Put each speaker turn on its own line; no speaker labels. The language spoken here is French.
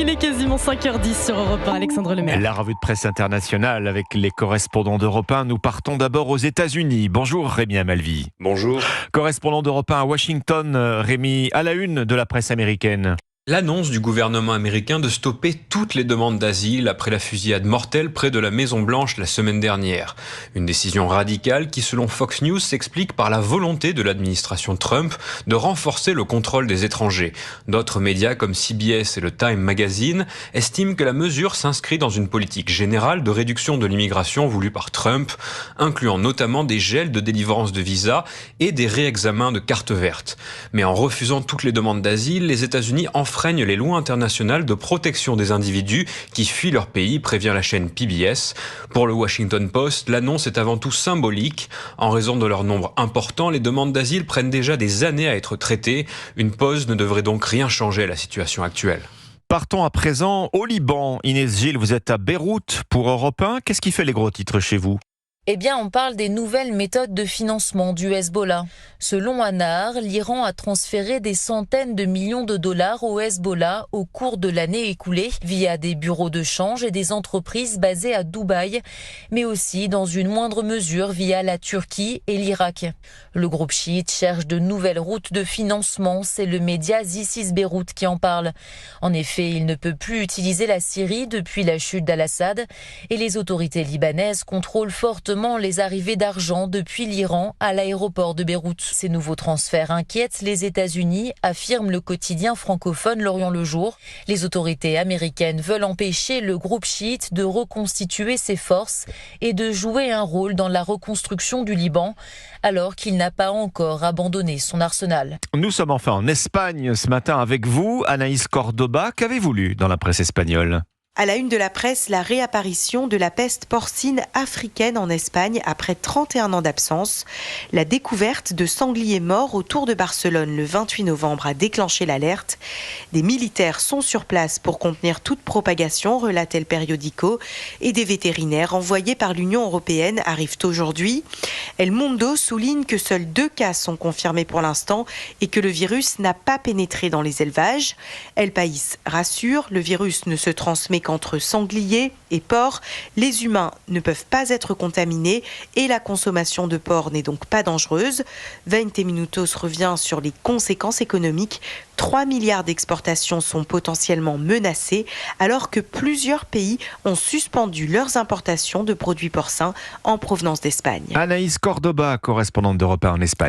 Il est quasiment 5h10 sur Europe 1, Alexandre Lemaire.
La revue de presse internationale avec les correspondants d'Europe 1. Nous partons d'abord aux États-Unis. Bonjour Rémi Amalvi.
Bonjour.
Correspondant d'Europe 1 à Washington, Rémi, à la une de la presse américaine.
L'annonce du gouvernement américain de stopper toutes les demandes d'asile après la fusillade mortelle près de la Maison-Blanche la semaine dernière. Une décision radicale qui, selon Fox News, s'explique par la volonté de l'administration Trump de renforcer le contrôle des étrangers. D'autres médias comme CBS et le Time Magazine estiment que la mesure s'inscrit dans une politique générale de réduction de l'immigration voulue par Trump, incluant notamment des gels de délivrance de visas et des réexamens de cartes vertes. Mais en refusant toutes les demandes d'asile, les États-Unis enfreignent les lois internationales de protection des individus qui fuient leur pays, prévient la chaîne PBS. Pour le Washington Post, l'annonce est avant tout symbolique. En raison de leur nombre important, les demandes d'asile prennent déjà des années à être traitées. Une pause ne devrait donc rien changer à la situation actuelle.
Partons à présent au Liban. Inès Gilles, vous êtes à Beyrouth pour Europe 1. Qu'est-ce qui fait les gros titres chez vous ?
Eh bien, on parle des nouvelles méthodes de financement du Hezbollah. Selon Anar, l'Iran a transféré des centaines de millions de dollars au Hezbollah au cours de l'année écoulée via des bureaux de change et des entreprises basées à Dubaï, mais aussi dans une moindre mesure via la Turquie et l'Irak. Le groupe chiite cherche de nouvelles routes de financement, c'est le média This is Beyrouth qui en parle. En effet, il ne peut plus utiliser la Syrie depuis la chute d'Al-Assad et les autorités libanaises contrôlent fortement les arrivées d'argent depuis l'Iran à l'aéroport de Beyrouth. Ces nouveaux transferts inquiètent les États-Unis, affirme le quotidien francophone L'Orient le Jour. Les autorités américaines veulent empêcher le groupe chiite de reconstituer ses forces et de jouer un rôle dans la reconstruction du Liban, alors qu'il n'a pas encore abandonné son arsenal.
Nous sommes enfin en Espagne ce matin avec vous, Anaïs Cordoba. Qu'avez-vous lu dans la presse espagnole ?
À la une de la presse, la réapparition de la peste porcine africaine en Espagne après 31 ans d'absence. La découverte de sangliers morts autour de Barcelone le 28 novembre a déclenché l'alerte. Des militaires sont sur place pour contenir toute propagation, relate El Periódico, et des vétérinaires envoyés par l'Union européenne arrivent aujourd'hui. El Mundo souligne que seuls 2 cas sont confirmés pour l'instant et que le virus n'a pas pénétré dans les élevages. El País rassure, le virus ne se transmet qu'entre sangliers et porcs. Les humains ne peuvent pas être contaminés et la consommation de porc n'est donc pas dangereuse. 20 Minutos revient sur les conséquences économiques. 3 milliards d'exportations sont potentiellement menacées alors que plusieurs pays ont suspendu leurs importations de produits porcins en provenance d'Espagne.
Anaïs Cordoba, correspondante d'Europe 1 en Espagne.